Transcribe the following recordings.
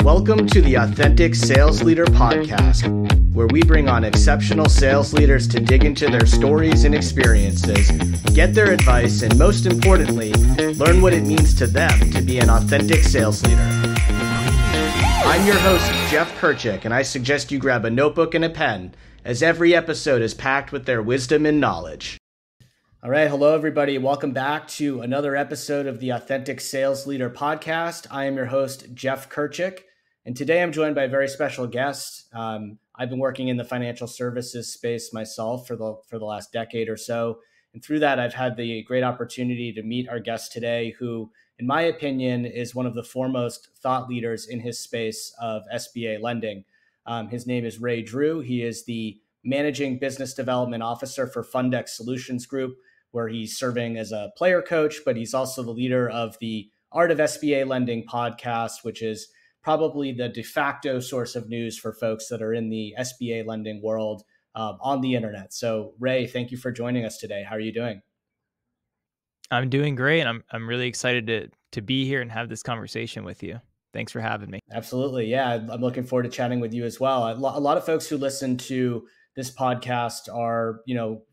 Welcome to the Authentic Sales Leader Podcast, where we bring on exceptional sales leaders to dig into their stories and experiences, get their advice, and most importantly, learn what it means to them to be an authentic sales leader. I'm your host, Jeff Kerchick, and I suggest you grab a notebook and a pen, as every episode is packed with their wisdom and knowledge. All right. Hello, everybody. Welcome back to another episode of the Authentic Sales Leader Podcast. I am your host, Jeff Kerchick, and today I'm joined by a very special guest. I've been working in the financial services space myself for the last decade or so. And through that, I've had the great opportunity to meet our guest today, who, in my opinion, is one of the foremost thought leaders in his space of SBA lending. His name is Ray Drew. He is the Managing Business Development Officer for Fundex Solutions Group, where he's serving as a player coach, but he's also the leader of the Art of SBA Lending podcast, which is probably the de facto source of news for folks that are in the SBA lending world on the internet. So Ray, thank you for joining us today. How are you doing? I'm doing great. I'm really excited to be here and have this conversation with you. Thanks for having me. Absolutely. Yeah, I'm looking forward to chatting with you as well. A lot of folks who listen to this podcast are,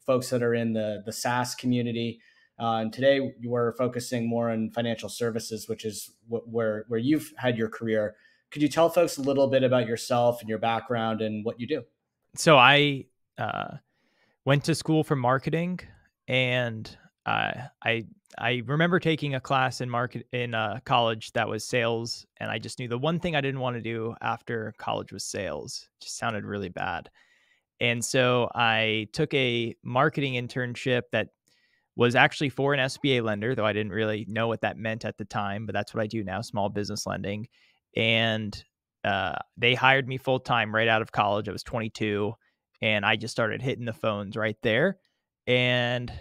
folks that are in the SaaS community. And today we're focusing more on financial services, which is where you've had your career. Could you tell folks a little bit about yourself and your background and what you do? So I went to school for marketing, and I remember taking a class in college that was sales, and I just knew the one thing I didn't want to do after college was sales. It just sounded really bad. And so I took a marketing internship that was actually for an SBA lender, though I didn't really know what that meant at the time, but that's what I do now, small business lending. And they hired me full time right out of college. I was 22, and I just started hitting the phones right there. And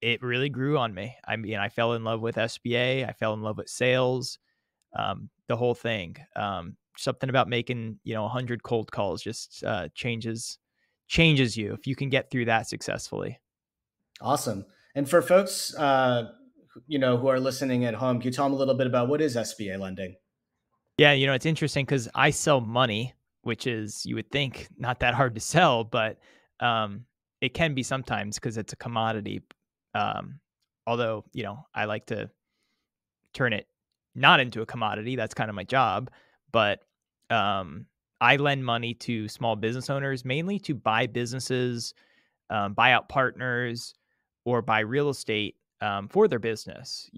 it really grew on me. I mean, I fell in love with SBA. I fell in love with sales, the whole thing. Something about making, 100 cold calls just changes you if you can get through that successfully. Awesome. And for folks, who are listening at home, can you tell them a little bit about what is SBA lending? Yeah. It's interesting because I sell money, which is, you would think, not that hard to sell, but it can be sometimes because it's a commodity. Although, I like to turn it not into a commodity. That's kind of my job. But I lend money to small business owners, mainly to buy businesses, buy out partners, or buy real estate for their business.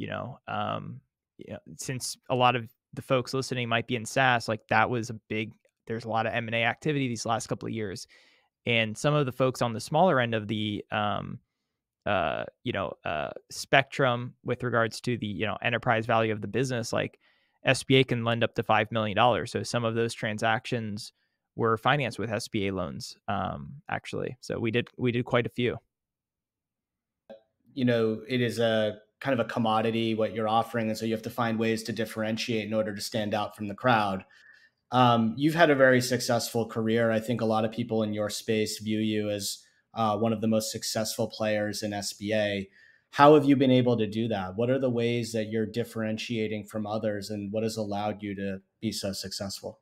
Since a lot of the folks listening might be in SaaS, like that was there's a lot of M&A activity these last couple of years. And some of the folks on the smaller end of the spectrum with regards to the, enterprise value of the business, like SBA can lend up to $5 million. So some of those transactions were financed with SBA loans, actually. So we did quite a few. It is a kind of a commodity, what you're offering. And so you have to find ways to differentiate in order to stand out from the crowd. You've had a very successful career. I think a lot of people in your space view you as one of the most successful players in SBA. How have you been able to do that? What are the ways that you're differentiating from others, and what has allowed you to be so successful?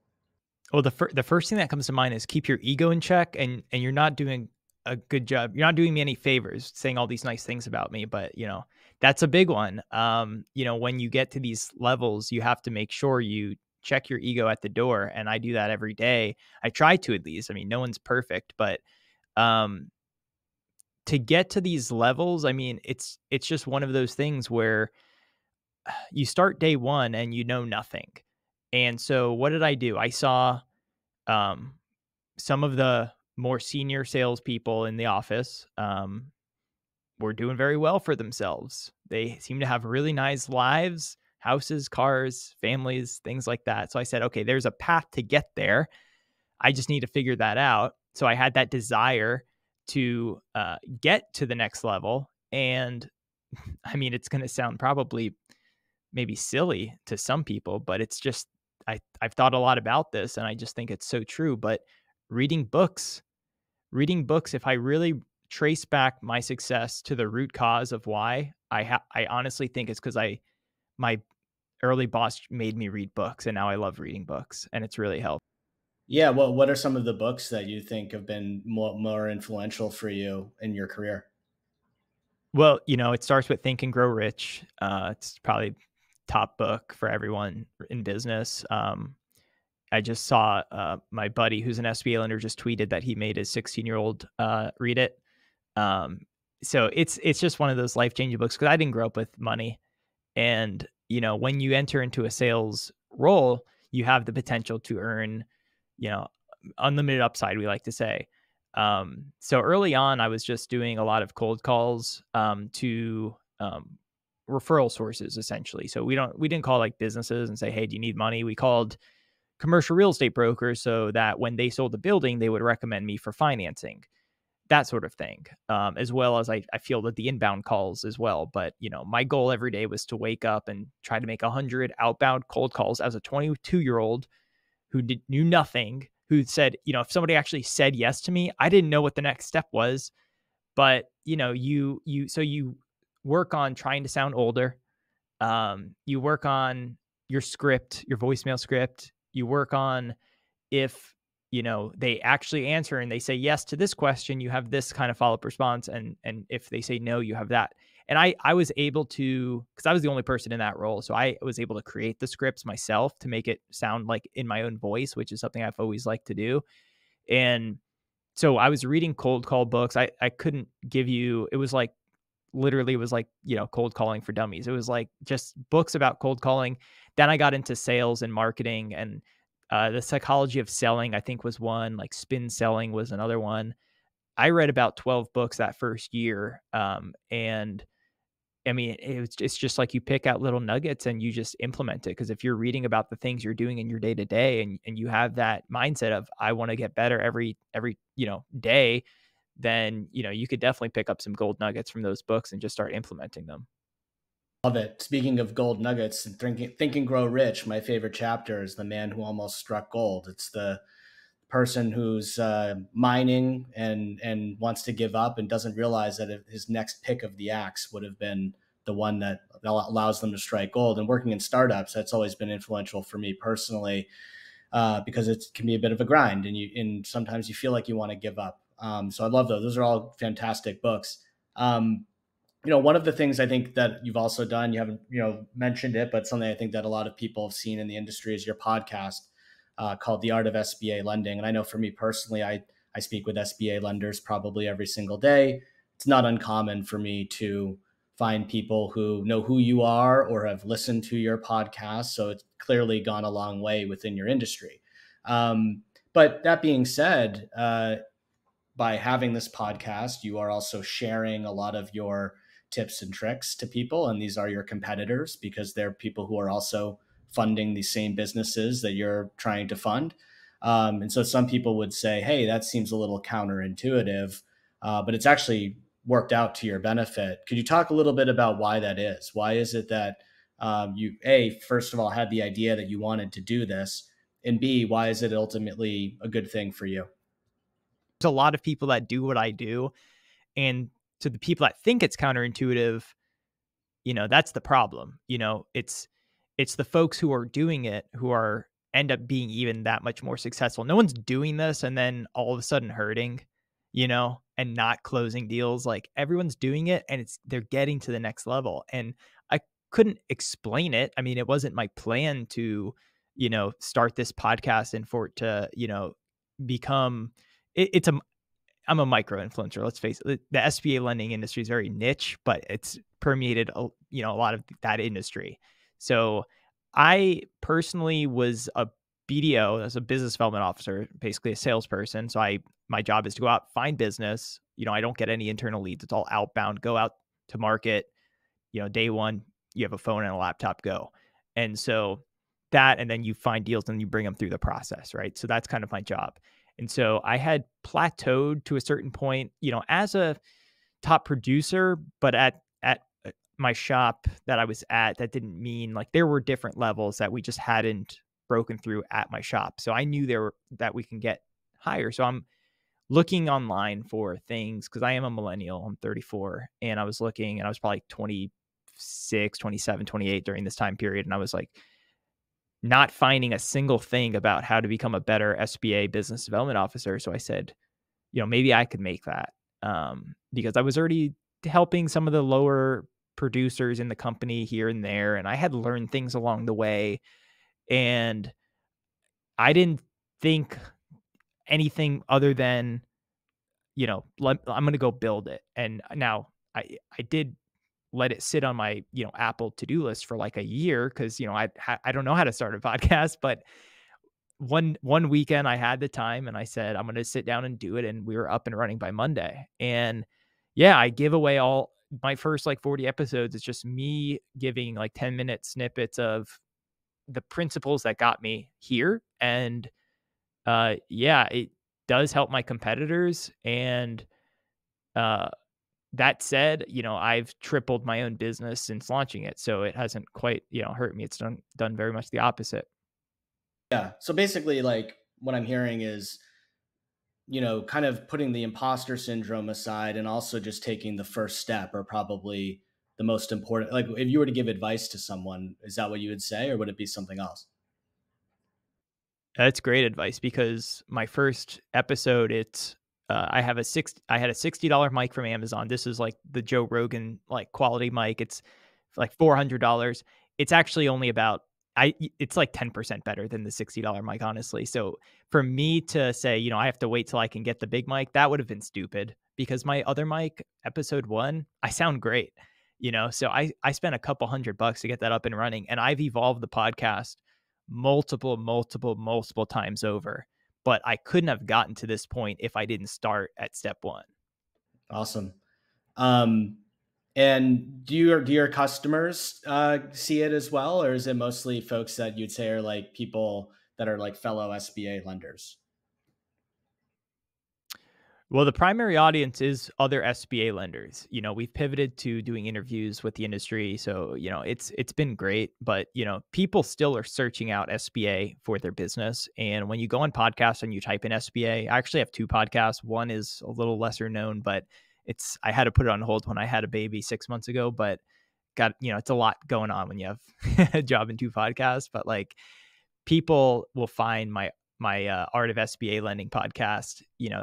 Well, the first thing that comes to mind is keep your ego in check, and you're not doing a good job. You're not doing me any favors saying all these nice things about me, but that's a big one. When you get to these levels, you have to make sure you check your ego at the door, and I do that every day. I try to, at least. I mean, no one's perfect, but to get to these levels, I mean, it's just one of those things where you start day one and you know nothing. And so what did I do? I saw some of the more senior salespeople in the office were doing very well for themselves. They seem to have really nice lives, houses, cars, families, things like that. So I said, okay, there's a path to get there. I just need to figure that out. So I had that desire to get to the next level. And I mean, it's going to sound probably maybe silly to some people, but it's just, I've thought a lot about this, and I just think it's so true. But reading books, if I really trace back my success to the root cause of why, I honestly think it's because my early boss made me read books, and now I love reading books, and it's really helped. Yeah. Well, what are some of the books that you think have been more influential for you in your career? Well, it starts with Think and Grow Rich. It's probably top book for everyone in business. I just saw my buddy who's an SBA lender just tweeted that he made his 16-year-old read it. Um, so it's just one of those life changing books because I didn't grow up with money, and when you enter into a sales role, you have the potential to earn, you know, unlimited upside. We like to say. So early on, I was just doing a lot of cold calls to referral sources, essentially. So we didn't call like businesses and say, "Hey, do you need money?" We called commercial real estate brokers so that when they sold the building, they would recommend me for financing, that sort of thing. As well as I feel that the inbound calls as well. But, my goal every day was to wake up and try to make 100 outbound cold calls as a 22-year-old who knew nothing, who said, if somebody actually said yes to me, I didn't know what the next step was. But, you work on trying to sound older. You work on your script, your voicemail script. You work on if they actually answer and they say yes to this question, you have this kind of follow-up response, and if they say no, you have that. And I was able to, because I was the only person in that role, so I was able to create the scripts myself to make it sound like in my own voice, which is something I've always liked to do. And so I was reading cold call books. I couldn't give you, it was like literally, it was like, cold calling for dummies. It was like just books about cold calling. Then I got into sales and marketing, and the psychology of selling, I think, was one. Like spin selling was another one. I read about 12 books that first year. And I mean, it's just like you pick out little nuggets and you just implement it. Because if you're reading about the things you're doing in your day to day, and you have that mindset of I want to get better every day, then you could definitely pick up some gold nuggets from those books and just start implementing them. Love it. Speaking of gold nuggets and Think and Grow Rich, my favorite chapter is the man who almost struck gold. It's the person who's mining and wants to give up and doesn't realize that if his next pick of the axe would have been the one that allows them to strike gold. And working in startups, that's always been influential for me personally, because it can be a bit of a grind, and sometimes you feel like you want to give up. So I love those. Those are all fantastic books. One of the things I think that you've also done, you haven't, mentioned it, but something I think that a lot of people have seen in the industry is your podcast, called The Art of SBA Lending. And I know for me personally, I speak with SBA lenders probably every single day. It's not uncommon for me to find people who know who you are or have listened to your podcast. So it's clearly gone a long way within your industry. But that being said, by having this podcast, you are also sharing a lot of your tips and tricks to people. And these are your competitors because they're people who are also funding the same businesses that you're trying to fund. And so some people would say, hey, that seems a little counterintuitive, but it's actually worked out to your benefit. Could you talk a little bit about why that is? Why is it that you, first of all, had the idea that you wanted to do this? And B, why is it ultimately a good thing for you? There's a lot of people that do what I do. And to the people that think it's counterintuitive, that's the problem. It's the folks who are doing it who are end up being even that much more successful. No one's doing this and then all of a sudden hurting, and not closing deals. Like everyone's doing it and they're getting to the next level. And I couldn't explain it. I mean, it wasn't my plan to, start this podcast and for it to, become it's a I'm a micro influencer. Let's face it. The SBA lending industry is very niche, but it's permeated, a lot of that industry. So I personally was a BDO, as a business development officer, basically a salesperson. So my job is to go out, find business. I don't get any internal leads. It's all outbound, go out to market. Day one, you have a phone and a laptop, go. And so and then you find deals and you bring them through the process, right? So that's kind of my job. And so I had plateaued to a certain point, as a top producer, but at my shop that I was at, that didn't mean like there were different levels that we just hadn't broken through at my shop. So I knew that we can get higher. So I'm looking online for things because I am a millennial. I'm 34, and I was looking, and I was probably 26, 27, 28 during this time period. And I was like not finding a single thing about how to become a better SBA business development officer. So I said, maybe I could make that, because I was already helping some of the lower producers in the company here and there. And I had learned things along the way. And I didn't think anything other than, I'm going to go build it. And now I did let it sit on my, Apple to-do list for like a year because, I don't know how to start a podcast, but one weekend I had the time and I said, I'm going to sit down and do it. And we were up and running by Monday. And yeah, I give away all my first like 40 episodes. It's just me giving like 10-minute snippets of the principles that got me here. And yeah, it does help my competitors. And uh, that said, I've tripled my own business since launching it. So it hasn't quite, hurt me. It's done very much the opposite. Yeah. So basically, like what I'm hearing is, kind of putting the imposter syndrome aside and also just taking the first step are probably the most important. Like if you were to give advice to someone, is that what you would say, or would it be something else? That's great advice because my first episode, I had a $60 mic from Amazon. This is like the Joe Rogan like quality mic. It's like $400. It's actually only about it's like 10% better than the $60 mic, honestly. So for me to say, I have to wait till I can get the big mic, that would have been stupid because my other mic, episode 1, I sound great. So I spent a couple $100 to get that up and running, and I've evolved the podcast multiple times over. But I couldn't have gotten to this point if I didn't start at step 1. Awesome. Um, and do your customers see it as well, or is it mostly folks that you'd say are like people that are like fellow SBA lenders? Well, the primary audience is other SBA lenders. We've pivoted to doing interviews with the industry, so it's been great. But people still are searching out SBA for their business. And when you go on podcasts and you type in SBA, I actually have 2 podcasts. One is a little lesser known, but I had to put it on hold when I had a baby 6 months ago. But it's a lot going on when you have a job and 2 podcasts. But like people will find my Art of SBA Lending podcast,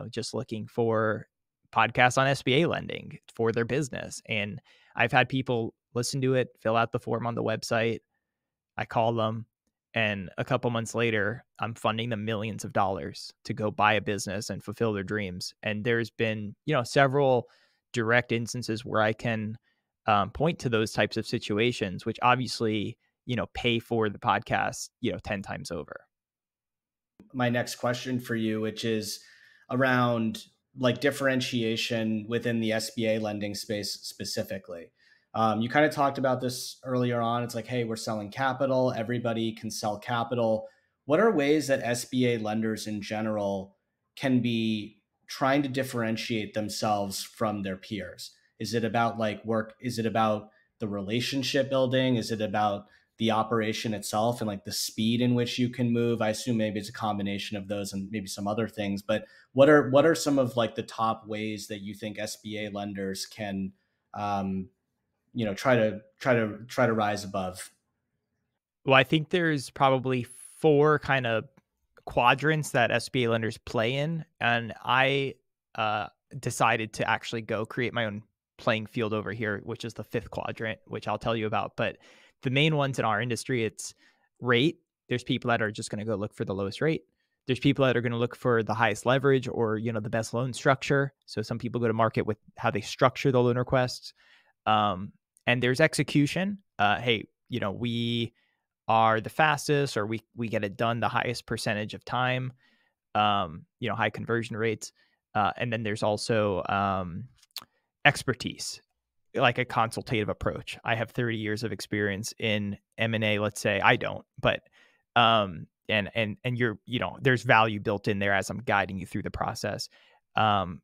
just looking for podcasts on SBA lending for their business. And I've had people listen to it, fill out the form on the website. I call them, and a couple months later, I'm funding them millions of dollars to go buy a business and fulfill their dreams. And there's been, several direct instances where I can point to those types of situations, which obviously, pay for the podcast, 10 times over. My next question for you, which is around like differentiation within the SBA lending space specifically. You kind of talked about this earlier on. It's like, hey, we're selling capital. Everybody can sell capital. What are ways that SBA lenders in general can be trying to differentiate themselves from their peers? Is it about like work? Is it about the relationship building? Is it about the operation itself and like the speed in which you can move? I assume maybe it's a combination of those and maybe some other things, but what are some of like the top ways that you think SBA lenders can try to rise above? Well, I think there's probably 4 kind of quadrants that SBA lenders play in, and I decided to actually go create my own playing field over here, which is the 5th quadrant, which I'll tell you about. But the main ones in our industry, it's rate. There's people that are just going to go look for the lowest rate. There's people that are going to look for the highest leverage or, the best loan structure. So some people go to market with how they structure the loan requests. And there's execution. Hey, we are the fastest, or we get it done the highest percentage of time, high conversion rates. And then there's also expertise, like a consultative approach. I have 30 years of experience in M&A, let's say. I don't, but and you're, there's value built in there as I'm guiding you through the process. And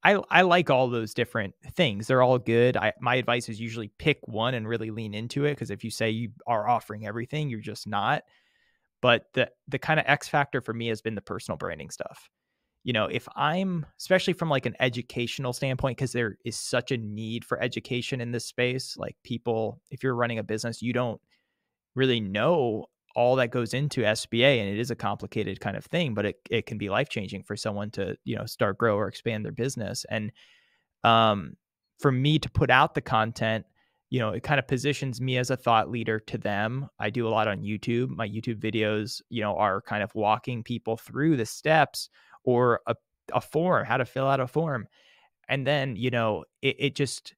I like all those different things. They're all good. My advice is usually pick one and really lean into it, because if you say you are offering everything, you're just not. But the kind of X factor for me has been the personal branding stuff. if I'm, especially from like an educational standpoint, because there is such a need for education in this space, like people, if you're running a business, you don't really know all that goes into SBA, and it is a complicated kind of thing, but it can be life-changing for someone to, start, grow, or expand their business. And um, for me to put out the content, it kind of positions me as a thought leader to them. I do a lot on YouTube. My YouTube videos, are kind of walking people through the steps, or a form, how to fill out a form. And then, it just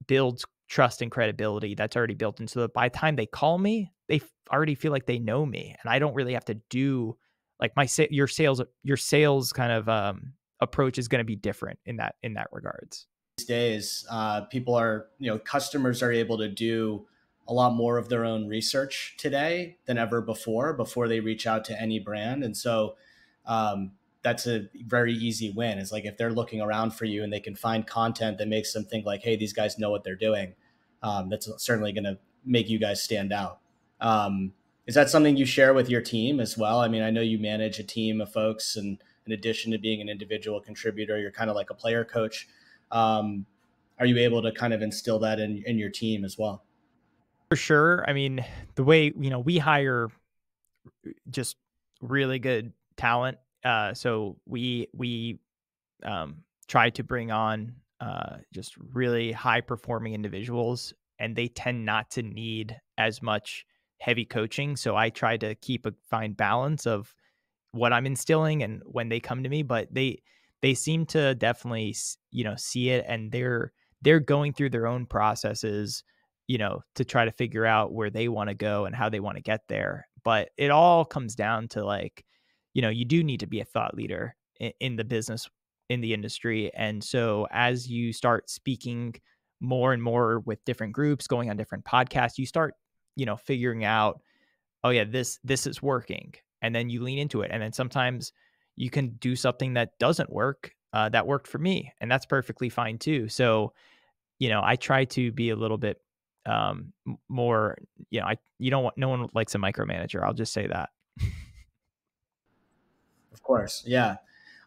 builds trust and credibility that's already built into the, by the time they call me, they already feel like they know me, and I don't really have to do like your sales kind of approach is going to be different in that regards. These days, people are, customers are able to do a lot more of their own research today than ever before they reach out to any brand. And so um, that's a very easy win. It's like if they're looking around for you and they can find content that makes them think like, hey, these guys know what they're doing, that's certainly going to make you guys stand out. Um, is that something you share with your team as well? I mean, I know you manage a team of folks, and in addition to being an individual contributor, you're kind of like a player coach. um, are you able to kind of instill that in your team as well? For sure. I mean, the way, we hire just really good talent. So we try to bring on just really high performing individuals, and they tend not to need as much heavy coaching. So I try to keep a fine balance of what I'm instilling and when they come to me, but they seem to definitely see it, and they're going through their own processes, to try to figure out where they want to go and how they want to get there. But it all comes down to like, you do need to be a thought leader in the business, in the industry. And so as you start speaking more and more with different groups, going on different podcasts, you start, figuring out, oh yeah, this is working, and then you lean into it. And then sometimes you can do something that doesn't work, that worked for me, and that's perfectly fine too. So I try to be a little bit more, you don't want, no one likes a micromanager, I'll just say that. Of course, yeah.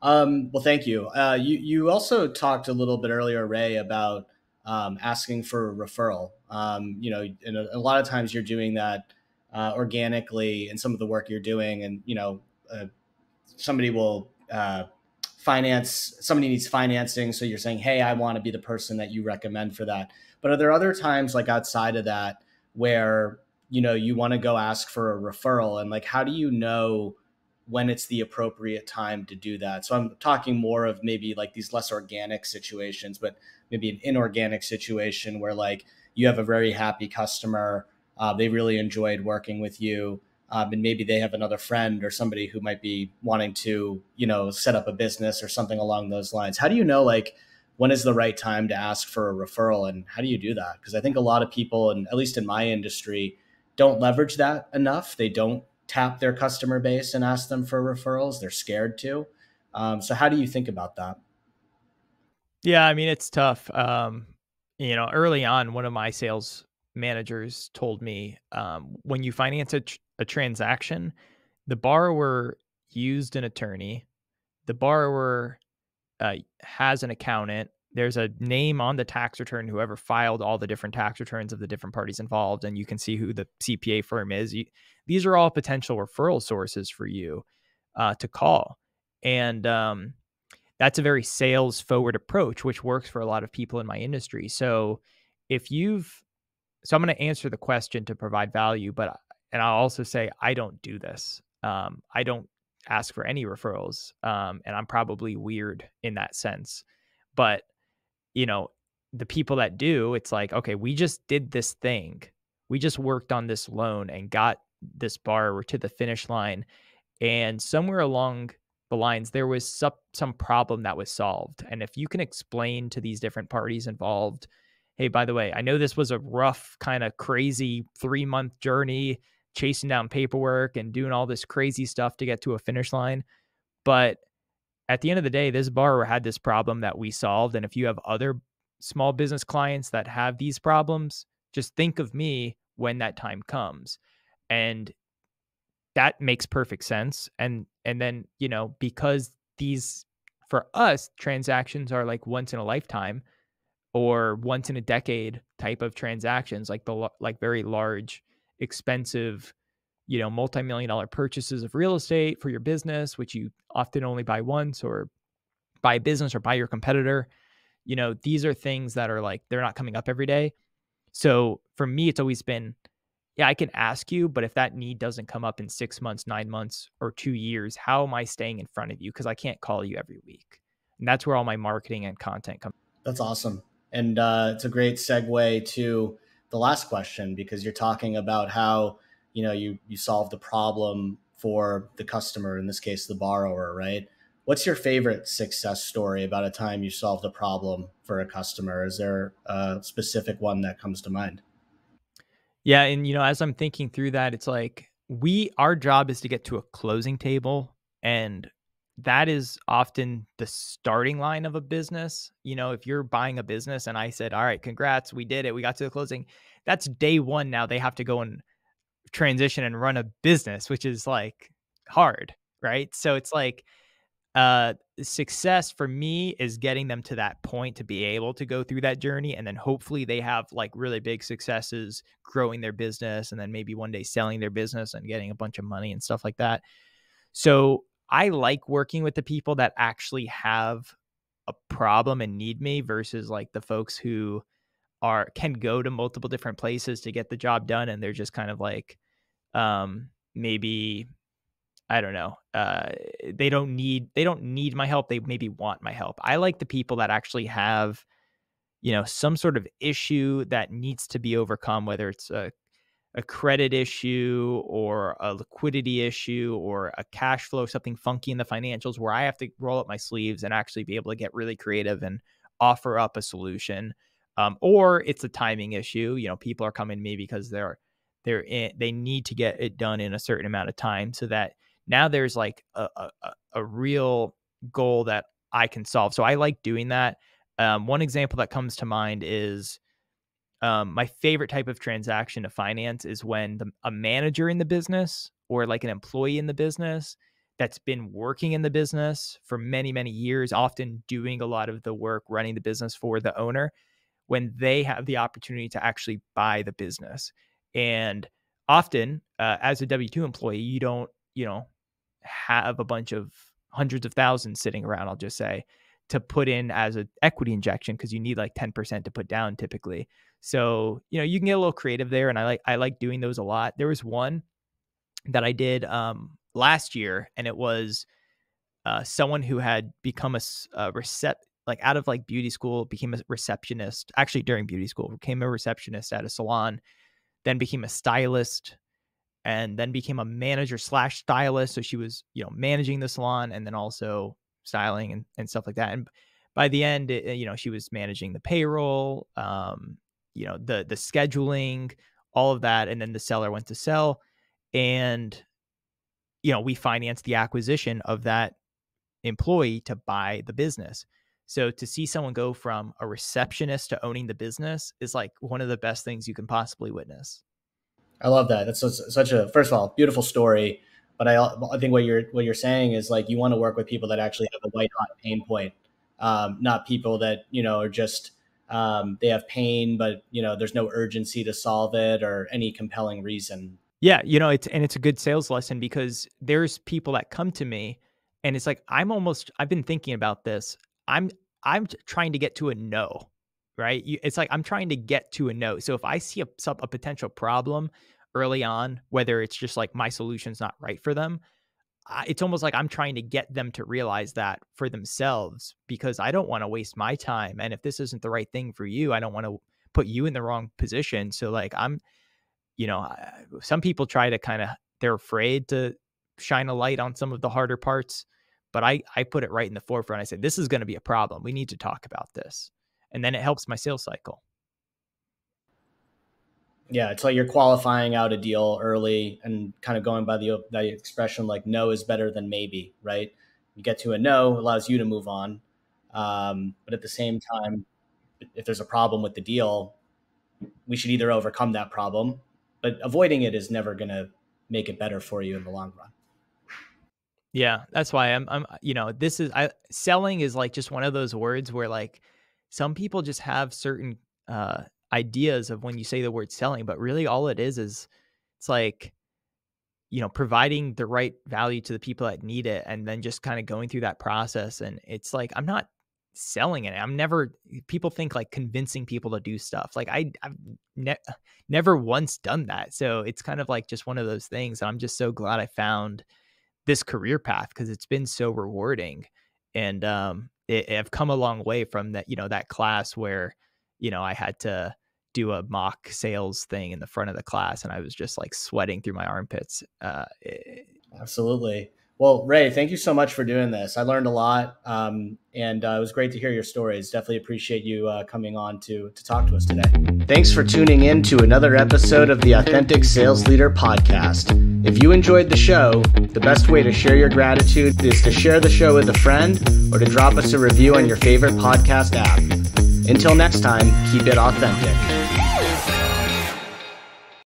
Well, thank you. You also talked a little bit earlier, Ray, about asking for a referral. And a lot of times you're doing that organically in some of the work you're doing, and somebody will somebody needs financing, so you're saying, hey, I want to be the person that you recommend for that. But are there other times, like outside of that, where you want to go ask for a referral, and like how do you know when it's the appropriate time to do that? So I'm talking more of maybe like these less organic situations, but maybe an inorganic situation where like you have a very happy customer, they really enjoyed working with you, and maybe they have another friend or somebody who might be wanting to, set up a business or something along those lines. How do you know, like, when is the right time to ask for a referral, and how do you do that? Because I think a lot of people, and at least in my industry, don't leverage that enough. They don't tap their customer base and ask them for referrals. They're scared to. So how do you think about that? Yeah, I mean, it's tough. Early on, one of my sales managers told me, when you finance a transaction, the borrower used an attorney, the borrower has an accountant. There's a name on the tax return, whoever filed all the different tax returns of the different parties involved, and you can see who the CPA firm is. These are all potential referral sources for you to call. And that's a very sales forward approach, which works for a lot of people in my industry. So if you've, so I'm going to answer the question to provide value, and I'll also say, I don't do this. I don't ask for any referrals. And I'm probably weird in that sense. But, you know, the people that do, it's like, okay, we just did this thing. We just worked on this loan and got this borrower to the finish line. And somewhere along the lines, there was some problem that was solved. And if you can explain to these different parties involved, hey, by the way, I know this was a rough, kind of crazy 3-month journey, chasing down paperwork and doing all this crazy stuff to get to a finish line. But at the end of the day, this borrower had this problem that we solved. And if you have other small business clients that have these problems, just think of me when that time comes. And that makes perfect sense. And then, because these for us, transactions are like once in a lifetime or once in a decade type of transactions, like like very large, expensive, multi-million dollar purchases of real estate for your business, which you often only buy once or buy a business or buy your competitor. These are things that are like, they're not coming up every day. So for me, it's always been, yeah, I can ask you, but if that need doesn't come up in 6 months, 9 months, or 2 years, how am I staying in front of you? Because I can't call you every week. And that's where all my marketing and content comes. That's awesome. And it's a great segue to the last question, because you're talking about how, you solve the problem for the customer, in this case, the borrower, right? What's your favorite success story about a time you solved a problem for a customer? Is there a specific one that comes to mind? Yeah, and as I'm thinking through that, it's like our job is to get to a closing table, and that is often the starting line of a business. If you're buying a business and I said, "All right, congrats, we did it. We got to the closing." That's day 1 now. They have to go and transition and run a business, which is like hard, right? So it's like success for me is getting them to that point to be able to go through that journey, and then hopefully they have like really big successes growing their business, and then maybe one day selling their business and getting a bunch of money and stuff like that. So I like working with the people that actually have a problem and need me versus like the folks who can go to multiple different places to get the job done, and they're just kind of like maybe, I don't know. They don't need my help. They maybe want my help. I like the people that actually have, some sort of issue that needs to be overcome, whether it's a credit issue or a liquidity issue or a cash flow, something funky in the financials where I have to roll up my sleeves and actually be able to get really creative and offer up a solution. Or it's a timing issue. People are coming to me because they need to get it done in a certain amount of time, so that now there's like a real goal that I can solve. So I like doing that. One example that comes to mind is my favorite type of transaction to finance is when a manager in the business or like an employee in the business that's been working in the business for many, many years, often doing a lot of the work running the business for the owner, when they have the opportunity to actually buy the business. And often, as a W-2 employee, you don't, have a bunch of hundreds of thousands sitting around, I'll just say, to put in as an equity injection, because you need like 10% to put down typically. So, you can get a little creative there, and I like doing those a lot. There was one that I did last year, and it was someone who had become like out of like beauty school, became a receptionist, actually during beauty school, became a receptionist at a salon, then became a stylist, and then became a manager slash stylist. So she was, managing the salon and then also styling and stuff like that. And by the end, she was managing the payroll, the scheduling, all of that. And then the seller went to sell, and, we financed the acquisition of that employee to buy the business. So to see someone go from a receptionist to owning the business is like one of the best things you can possibly witness. I love that. That's such a, first of all, beautiful story. But I think what you're saying is like, you want to work with people that actually have a white hot pain point, not people that are just they have pain, but there's no urgency to solve it or any compelling reason. Yeah, it's a good sales lesson, because there's people that come to me and it's like I've been thinking about this. I'm trying to get to a no, right? It's like I'm trying to get to a no. So if I see a potential problem early on, whether it's just like my solution's not right for them, it's almost like I'm trying to get them to realize that for themselves, because I don't want to waste my time. And if this isn't the right thing for you, I don't want to put you in the wrong position. So like some people try to they're afraid to shine a light on some of the harder parts, but I put it right in the forefront. I said, this is going to be a problem. We need to talk about this. And then it helps my sales cycle. Yeah, it's like you're qualifying out a deal early and kind of going by the expression like no is better than maybe, right? You get to a no, allows you to move on. But at the same time, if there's a problem with the deal, we should either overcome that problem, but avoiding it is never going to make it better for you in the long run. Yeah, that's why I'm selling is like just one of those words where like some people just have certain ideas of when you say the word selling, but really all it is it's like, providing the right value to the people that need it and then just kind of going through that process. And it's like, I'm not selling it. People think like convincing people to do stuff. Like I've never once done that. So it's kind of like just one of those things. I'm just so glad I found this career path because it's been so rewarding. And I've come a long way from that, that class where, I had to do a mock sales thing in the front of the class and I was just like sweating through my armpits. Absolutely. Well, Ray, thank you so much for doing this. I learned a lot, and it was great to hear your stories. Definitely appreciate you coming on to talk to us today. Thanks for tuning in to another episode of the Authentic Sales Leader Podcast. If you enjoyed the show, the best way to share your gratitude is to share the show with a friend or to drop us a review on your favorite podcast app. Until next time, keep it authentic.